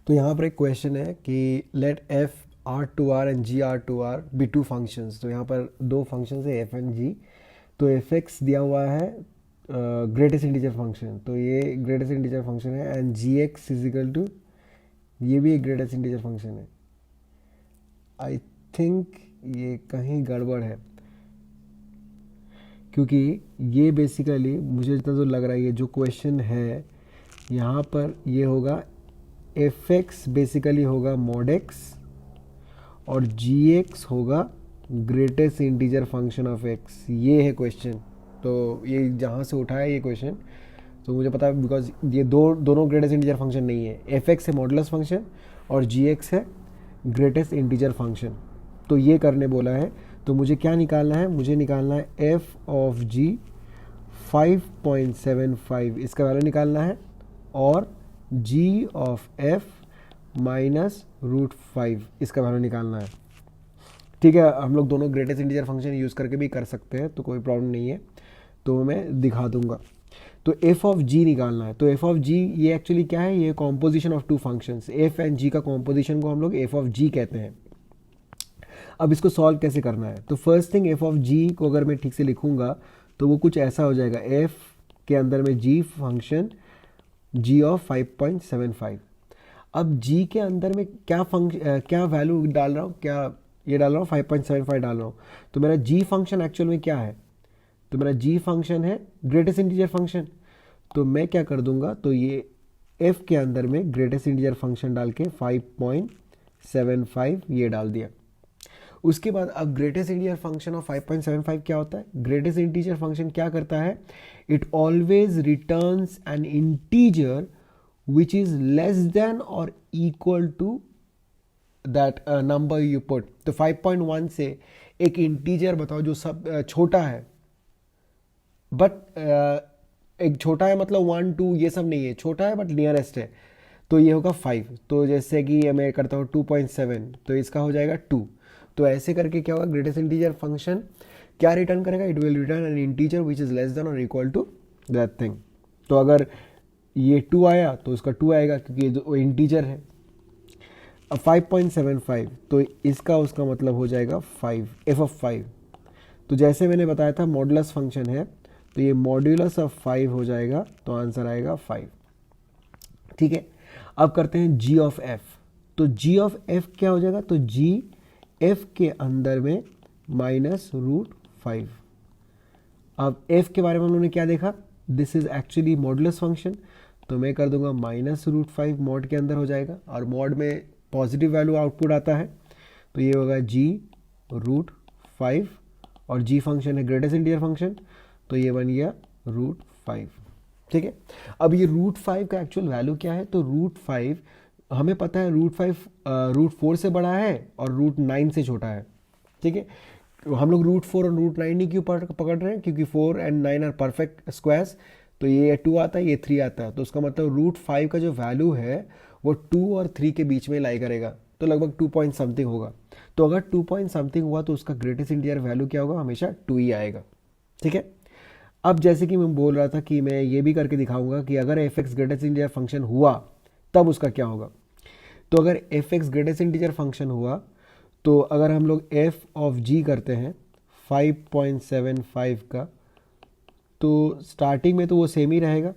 तो यहाँ पर एक क्वेश्चन है कि let F R to R and G R to R be two functions. तो यहाँ पर दो फंक्शंस है एफ एंड जी। तो एफ एक्स दिया हुआ है ग्रेटेस्ट इंटीजर फंक्शन, तो ये ग्रेटेस्ट इंटीजर फंक्शन है, and G X is equal to, ये भी एक ग्रेटेस्ट इंटीजर फंक्शन है। आई थिंक ये कहीं गड़बड़ है, क्योंकि ये बेसिकली मुझे जितना तो लग रहा है ये जो क्वेश्चन है यहाँ पर ये होगा एफ एक्स बेसिकली होगा मॉड एक्स और जी एक्स होगा greatest integer function of x. ये है क्वेश्चन। तो ये जहाँ से उठा है ये क्वेश्चन, तो मुझे पता है बिकॉज ये दोनों ग्रेटेस्ट इंटीजर फंक्शन नहीं है। एफ एक्स है मॉडुलस फंक्शन और जी एक्स है ग्रेटेस्ट इंटीजर फंक्शन। तो ये करने बोला है। तो मुझे क्या निकालना है, मुझे निकालना है एफ ऑफ जी 5.75 इसका वैल्यू निकालना है, और जी ऑफ एफ माइनस रूट 5 इसका वैल्यू निकालना है। ठीक है, हम लोग दोनों ग्रेटेस्ट इंटीजर फंक्शन यूज़ करके भी कर सकते हैं, तो कोई प्रॉब्लम नहीं है, तो मैं दिखा दूंगा। तो एफ ऑफ जी निकालना है। तो एफ ऑफ जी ये एक्चुअली क्या है, ये composition of two functions, F and G का कॉम्पोजिशन को हम लोग एफ ऑफ जी कहते हैं। अब इसको सॉल्व कैसे करना है, तो फर्स्ट थिंग एफ ऑफ जी को अगर मैं ठीक से लिखूंगा तो वो कुछ ऐसा हो जाएगा, एफ के अंदर में जी फंक्शन जी ऑफ 5.75। अब जी के अंदर में क्या वैल्यू डाल रहा हूँ, क्या ये डाल रहा हूँ 5.75 डाल रहा हूँ। तो मेरा जी फंक्शन एक्चुअल में क्या है, तो मेरा जी फंक्शन है ग्रेटेस्ट इंटीजर फंक्शन। तो मैं क्या कर दूंगा, तो ये एफ के अंदर में ग्रेटेस्ट इंटीजर फंक्शन डाल के 5.75 ये डाल दिया। उसके बाद अब ग्रेटेस्ट इंटीजर फंक्शन ऑफ 5.75 क्या होता है, ग्रेटेस्ट इंटीजर फंक्शन क्या करता है, it always returns an integer which is less than और equal to that number you put. तो 5.1 से एक इंटीजर बताओ जो सब छोटा है, बट एक छोटा है मतलब 1 2 ये सब नहीं है, छोटा है बट नियरेस्ट है, तो ये होगा 5। तो जैसे कि मैं करता हूँ 2.7, तो इसका हो जाएगा 2। तो ऐसे करके क्या होगा, ग्रेटेस्ट इंटीजर फंक्शन क्या रिटर्न करेगा, it will return N integer which is less than और इक्वल टू दैट थिंग। तो अगर ये 2 आया तो इसका 2 आएगा, क्योंकि ये इंटीजर है। अब 5.75 तो इसका उसका मतलब हो जाएगा 5, एफ ऑफ 5। तो जैसे मैंने बताया था मॉडुलस फंक्शन है, तो ये मॉड्यूलस ऑफ 5 हो जाएगा, तो आंसर आएगा 5। ठीक है, अब करते हैं जी ऑफ एफ। तो जी ऑफ एफ क्या हो जाएगा, तो जी एफ के अंदर में माइनस रूट 5। अब एफ के बारे में हम लोगों ने क्या देखा, this is actually modulus function, तो मैं कर दूंगा माइनस रूट 5 मॉड के अंदर हो जाएगा, और मॉड में पॉजिटिव वैल्यू आउटपुट आता है, तो ये होगा जी रूट 5, और जी फंक्शन है ग्रेटेस्ट इंटीजर फंक्शन, तो ये बन गया रूट 5। ठीक है, अब ये रूट 5 का एक्चुअल वैल्यू क्या है, तो रूट 5 हमें पता है रूट 5 रूट 4 से बड़ा है और रूट 9 से छोटा है। ठीक है, हम लोग रूट 4 और रूट 9 ही क्यों पकड़ रहे हैं, क्योंकि 4 एंड 9 आर परफेक्ट स्क्वायर्स। तो ये 2 आता है, ये 3 आता है, तो उसका मतलब रूट 5 का जो वैल्यू है वो 2 और 3 के बीच में लाई करेगा, तो लगभग 2 पॉइंट समथिंग होगा। तो अगर 2 पॉइंट समथिंग हुआ तो उसका ग्रेटेस्ट इंटीजर वैल्यू क्या होगा, हमेशा 2 ही आएगा। ठीक है, अब जैसे कि मैं बोल रहा था कि मैं ये भी करके दिखाऊंगा कि अगर F x greatest integer function हुआ तब उसका क्या होगा। तो अगर F x greatest integer function हुआ, तो अगर हम लोग एफ ऑफ जी करते हैं 5.75 का, तो स्टार्टिंग में तो वो सेम ही रहेगा,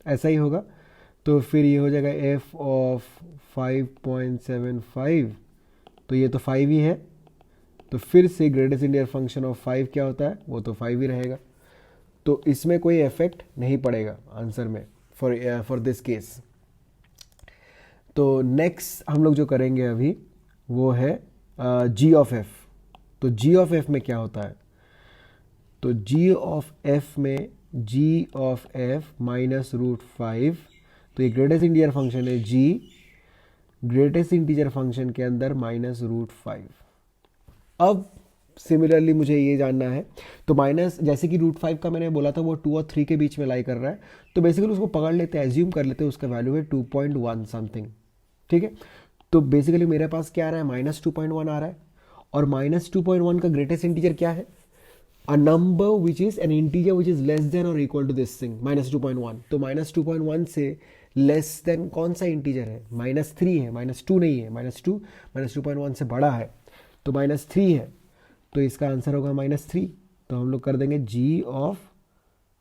ऐसा ही होगा। तो फिर ये हो जाएगा एफ ऑफ 5.75, तो ये तो 5 ही है, तो फिर से ग्रेटेस्ट इंटीजर फंक्शन ऑफ 5 क्या होता है, वो तो 5 ही रहेगा। तो इसमें कोई इफेक्ट नहीं पड़ेगा आंसर में फॉर दिस केस। तो नेक्स्ट हम लोग जो करेंगे अभी वो है जी ऑफ एफ। तो जी ऑफ एफ में क्या होता है, तो जी ऑफ एफ में जी ऑफ एफ माइनस रूट 5, तो ये ग्रेटेस्ट इंटीजर फंक्शन है जी, ग्रेटेस्ट इंटीजर फंक्शन के अंदर माइनस रूट 5। अब सिमिलरली मुझे ये जानना है, तो माइनस जैसे कि रूट 5 का मैंने बोला था वो 2 और 3 के बीच में लाई कर रहा है, तो बेसिकली उसको पकड़ लेते हैं, एज्यूम कर लेते हैं उसका वैल्यू है 2.1 समथिंग। ठीक है, तो बेसिकली मेरे पास क्या आ रहा है, माइनस 2.1 आ रहा है, और माइनस 2.1 का ग्रेटेस्ट इंटीजर क्या है, a number which is an integer which is less than or equal to this thing minus 2.1। तो minus 2.1 से लेस देन कौन सा इंटीजर है, -3 है, -2 नहीं है, -2.1 से बड़ा है, तो -3 है, तो इसका आंसर होगा -3। तो हम लोग कर देंगे g ऑफ,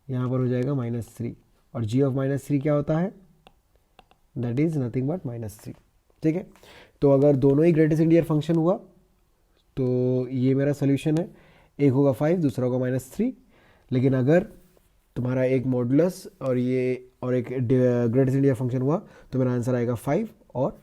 यहाँ पर हो जाएगा -3, और g ऑफ -3 क्या होता है, दैट इज नथिंग बट -3। ठीक है, तो अगर दोनों ही ग्रेटेस्ट इंटीजर फंक्शन हुआ तो ये मेरा सोल्यूशन है, एक होगा 5, दूसरा होगा -3। लेकिन अगर तुम्हारा एक मॉडुलस और ये और एक ग्रेटेस्ट इंटीजर फंक्शन हुआ तो मेरा आंसर आएगा 5 और